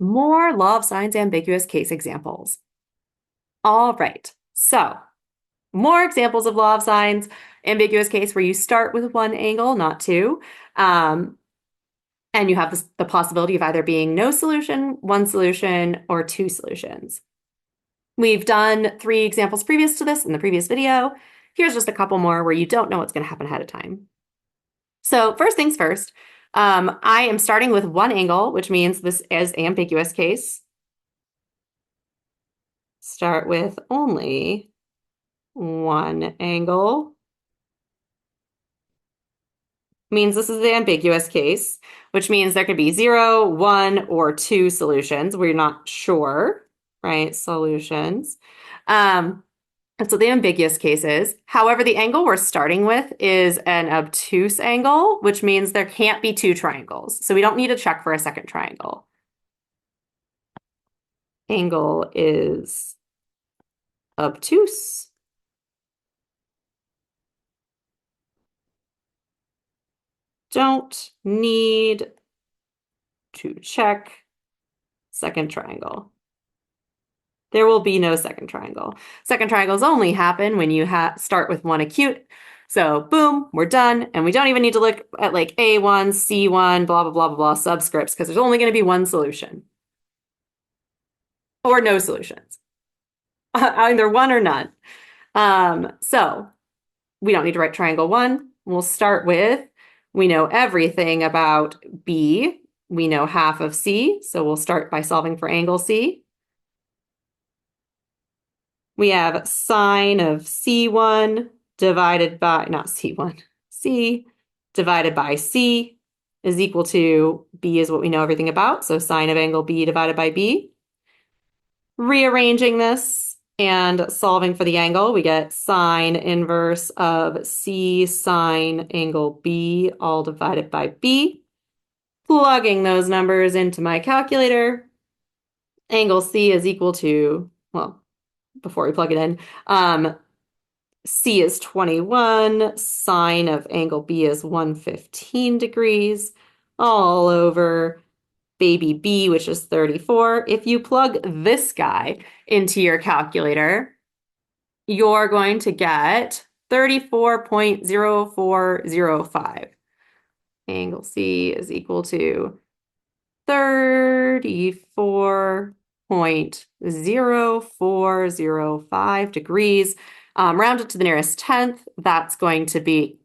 More law of signs ambiguous case examples. All right, so more examples of law of signs ambiguous case where you start with one angle, not two. Um, and you have the possibility of either being no solution, one solution, or two solutions. We've done 3 examples previous to this in the previous video. Here's just a couple more where you don't know what's going to happen ahead of time. So first things first, I am starting with one angle, which means this is ambiguous case. Start with only one angle. Means this is the ambiguous case, which means there could be 0, 1, or 2 solutions. We're not sure, right? Solutions. So the ambiguous case is. However, the angle we're starting with is an obtuse angle, which means there can't be 2 triangles. So we don't need to check for a second triangle. Angle is obtuse. Don't need to check second triangle. There will be no second triangle. Second triangles only happen when you start with one acute. So boom, we're done. And we don't even need to look at like A1, C1, blah, blah, blah, blah, blah, subscripts, because there's only going to be one solution. Or no solutions. Either one or none. So we don't need to write triangle 1. We'll start with, we know everything about B. We know half of C, so we'll start by solving for angle C. We have sine of C1 divided by, not C1, C divided by C is equal to, B is what we know everything about, so sine of angle B divided by B. Rearranging this and solving for the angle, we get sine inverse of C sine angle B all divided by B. Plugging those numbers into my calculator, angle C is equal to, well, before we plug it in, C is 21, sine of angle B is 115 degrees, all over baby B, which is 34. If you plug this guy into your calculator, you're going to get 34.0405. Angle C is equal to 34.0405 degrees. Rounded to the nearest tenth, that is going to be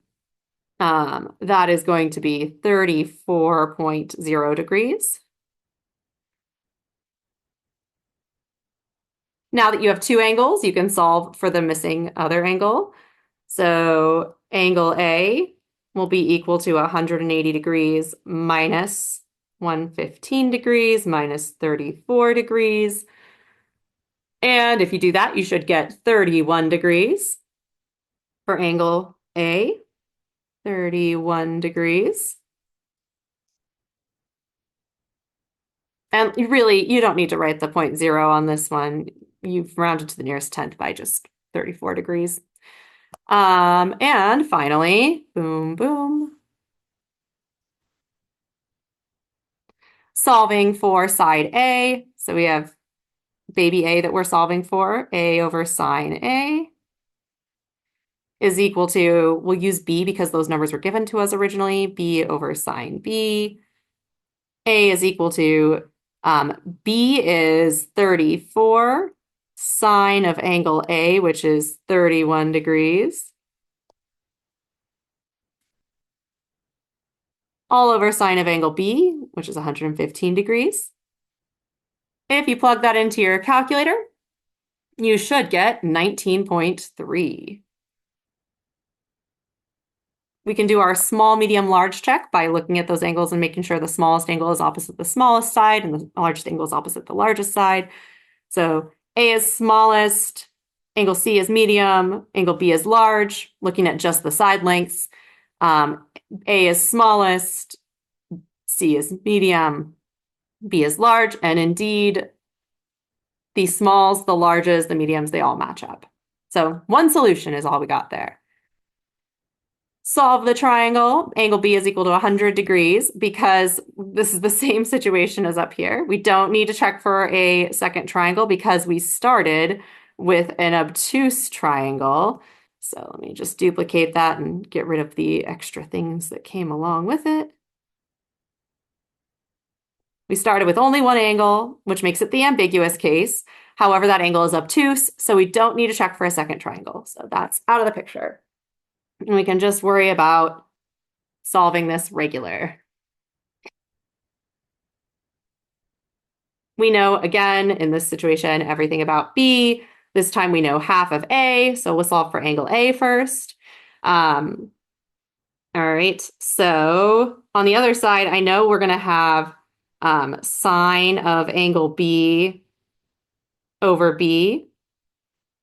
34.0 degrees. Now that you have 2 angles, you can solve for the missing other angle. So angle A will be equal to 180 degrees minus 115 degrees minus 34 degrees. And if you do that, you should get 31 degrees for angle A, 31 degrees. And you don't need to write the 0.0 on this one. You've rounded to the nearest tenth by just 34 degrees. And finally, boom, boom. Solving for side A. So we have baby A that we're solving for. A over sine A is equal to, we'll use B because those numbers were given to us originally, B over sine B. A is equal to, B is 34, sine of angle A, which is 31 degrees, all over sine of angle B, which is 115 degrees. If you plug that into your calculator, you should get 19.3. We can do our small, medium, large check by looking at those angles and making sure the smallest angle is opposite the smallest side and the largest angle is opposite the largest side. So A is smallest, angle C is medium, angle B is large, looking at just the side lengths. A is smallest, C is medium, B is large, and indeed, the smalls, the larges, the mediums, they all match up. So one solution is all we got there. Solve the triangle. Angle B is equal to 100 degrees because this is the same situation as up here. We don't need to check for a second triangle because we started with an obtuse triangle. So let me just duplicate that and get rid of the extra things that came along with it. We started with only one angle, which makes it the ambiguous case. However, that angle is obtuse, so we don't need to check for a second triangle. So that's out of the picture. And we can just worry about solving this regular. We know, again, in this situation, everything about B. This time we know half of A, so we'll solve for angle A first. All right, so on the other side, I know we're going to have sine of angle B over B.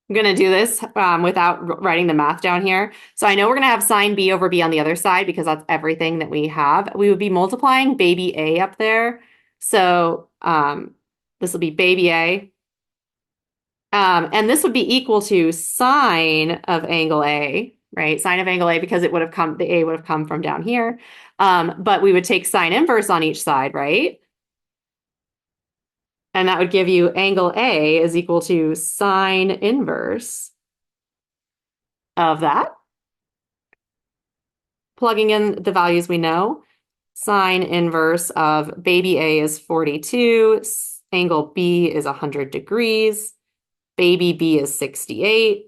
I'm going to do this without writing the math down here. So I know we're going to have sine B over B on the other side because that's everything that we have. We would be multiplying baby A up there. So this will be baby A. And this would be equal to sine of angle A, right? Sine of angle A because it would have come, the A would have come from down here. But we would take sine inverse on each side, right? And that would give you angle A is equal to sine inverse of that. Plugging in the values we know, sine inverse of baby A is 42, angle B is 100 degrees, baby B is 68.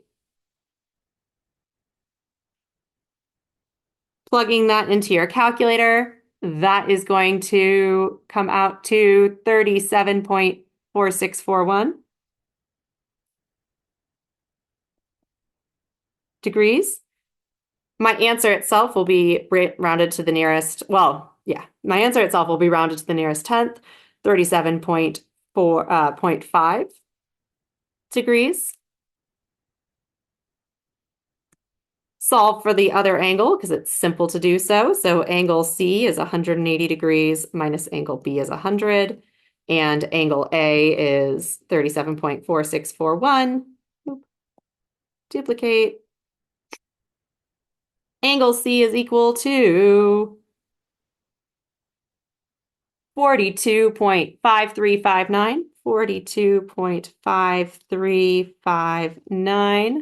Plugging that into your calculator, that is going to come out to 37.4641 degrees. My answer itself will be rounded to the nearest, well, yeah, my answer itself will be rounded to the nearest tenth, 37.5 degrees. Solve for the other angle because it's simple to do so. So angle C is 180 degrees minus angle B is 100. And angle A is 37.4641. Duplicate. Angle C is equal to 42.5359. 42.5359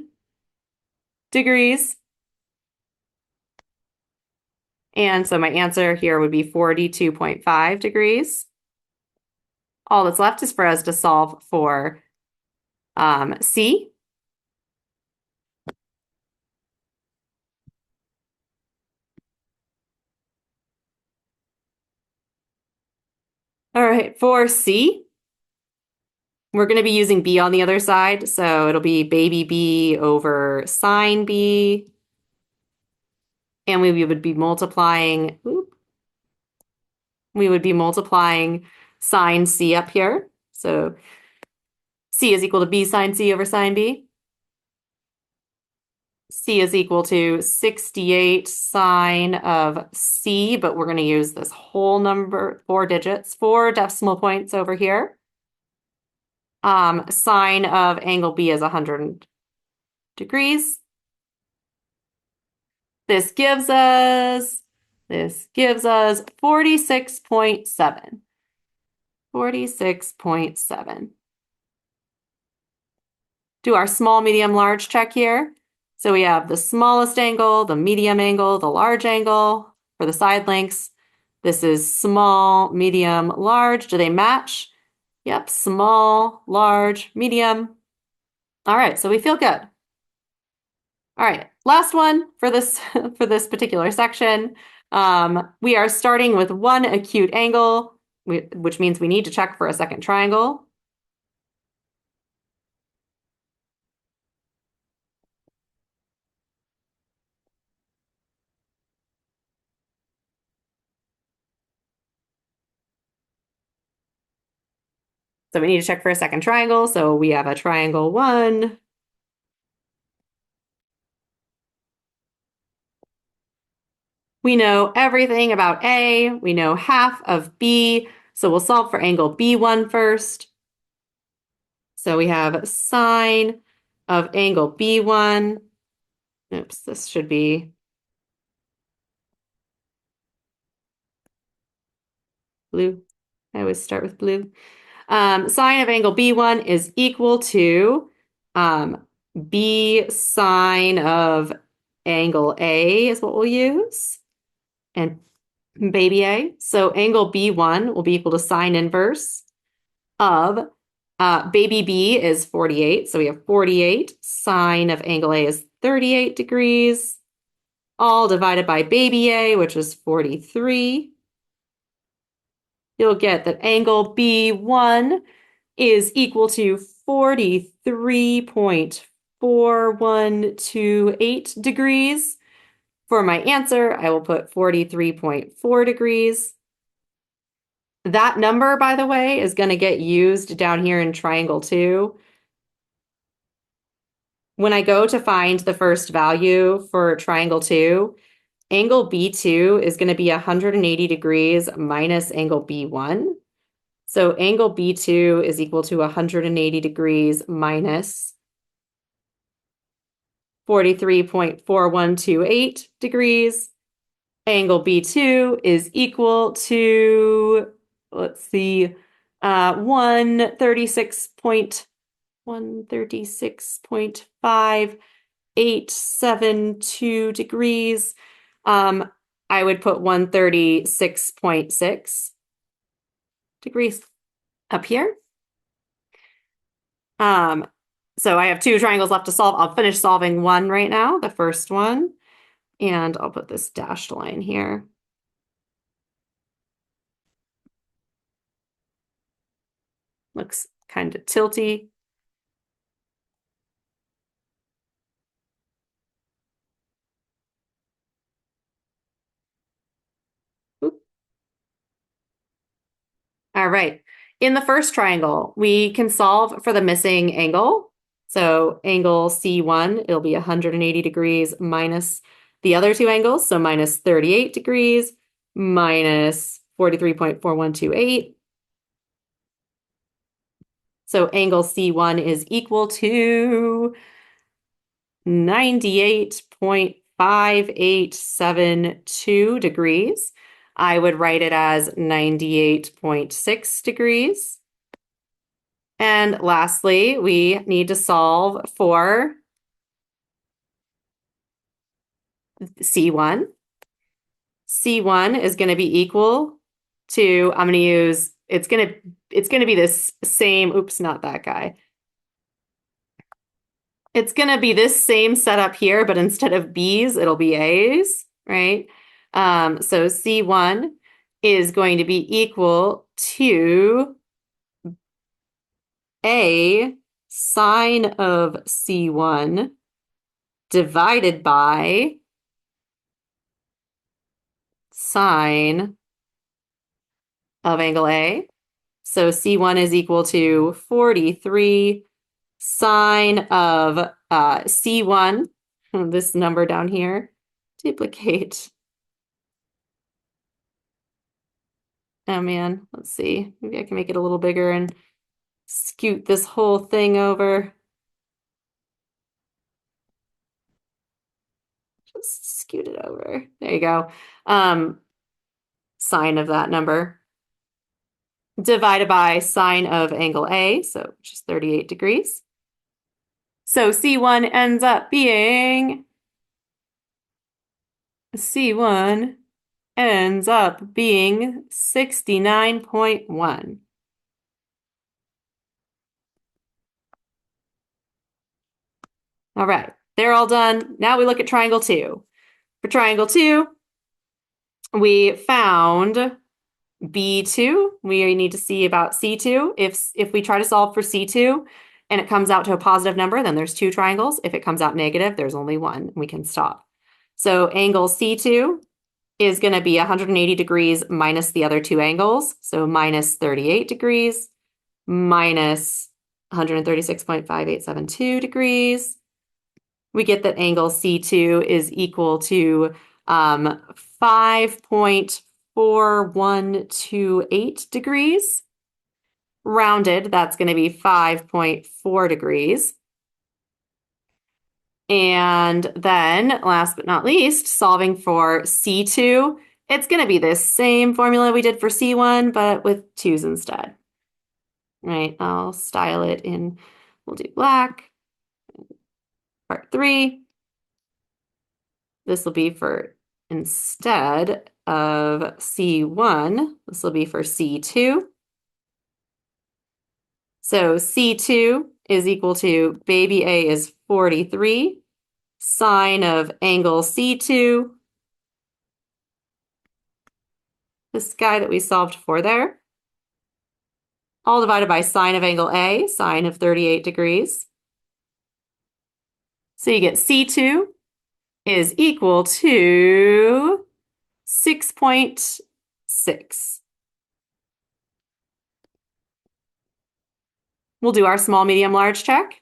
degrees. And so my answer here would be 42.5 degrees. All that's left is for us to solve for C. All right, for C, we're going to be using B on the other side. So it'll be baby B over sine B. And we would be multiplying, sine C up here. So C is equal to B sine C over sine B. C is equal to 68 sine of C, but we're going to use this whole number, 4 digits, 4 decimal points over here. Sine of angle B is 100 degrees. This gives us 46.7. 46.7. Do our small, medium, large check here. So we have the smallest angle, the medium angle, the large angle for the side lengths. This is small, medium, large. Do they match? Yep, small, large, medium. All right, so we feel good. All right, last one for this for this particular section. We are starting with one acute angle, which means we need to check for a second triangle. So we need to check for a second triangle. So we have a triangle 1. We know everything about A. We know half of B. So we'll solve for angle B1 first. So we have sine of angle B1. Oops, this should be Blue. I always start with blue. Sine of angle B1 is equal to B sine of angle A is what we'll use. And baby A. So angle B1 will be equal to sine inverse of baby B is 48. So we have 48. Sine of angle A is 38 degrees. All divided by baby A, which is 43. You'll get that angle B1 is equal to 43.4128 degrees. For my answer, I will put 43.4 degrees. That number, by the way, is going to get used down here in triangle 2. When I go to find the first value for triangle 2, angle B2 is going to be 180 degrees minus angle B1. So angle B2 is equal to 180 degrees minus 43.4128 degrees. Angle B2 is equal to, let's see, 136.5872 degrees. I would put 136.6 degrees up here. So I have two triangles left to solve. I'll finish solving one right now, the first one, and I'll put this dashed line here. Looks kind of tilty. Oop. All right. In the first triangle, we can solve for the missing angle. So angle C1, it'll be 180 degrees minus the other two angles. So minus 38 degrees minus 43.4128. So angle C1 is equal to 98.5872 degrees. I would write it as 98.6 degrees. And lastly, we need to solve for C1. C1 is going to be equal to, I'm going to use, it's going to be this same, oops, not that guy. It's going to be this same setup here, but instead of B's, it'll be A's, right? So C1 is going to be equal to A sine of C1 divided by sine of angle A. So C1 is equal to 43 sine of C1, this number down here, duplicate. Oh man, let's see. Maybe I can make it a little bigger and scoot this whole thing over. Just scoot it over. There you go. Sine of that number divided by sine of angle A, so which is 38 degrees. So C1 ends up being 69.1. All right, they're all done. Now we look at triangle 2. For triangle 2, we found B2. We need to see about C2. If we try to solve for C2 and it comes out to a positive number, then there's two triangles. If it comes out negative, there's only one. We can stop. So angle C2 is going to be 180 degrees minus the other two angles. So minus 38 degrees minus 136.5872 degrees. We get that angle C2 is equal to 5.4128 degrees. Rounded, that's going to be 5.4 degrees. And then, last but not least, solving for C2 It's going to be this same formula we did for C1, but with 2's instead. Right, I'll style it in, we'll do black. Part 3. This will be for, instead of C1, this will be for C2. So C2 is equal to baby A is 43, sine of angle C2, this guy that we solved for there, all divided by sine of angle A, sine of 38 degrees. So you get C2 is equal to 6.6. We'll do our small, medium, large check.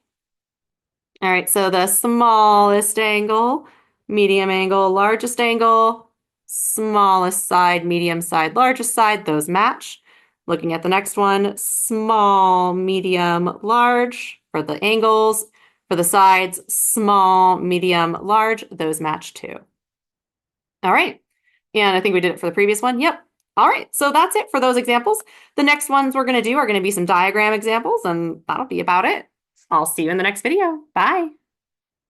All right, so the smallest angle, medium angle, largest angle, smallest side, medium side, largest side, those match. Looking at the next one, small, medium, large for the angles. For the sides, small, medium, large, those match too. All right, and I think we did it for the previous one. Yep. All right, so that's it for those examples. The next ones we're going to do are going to be some diagram examples, and that'll be about it. I'll see you in the next video. Bye.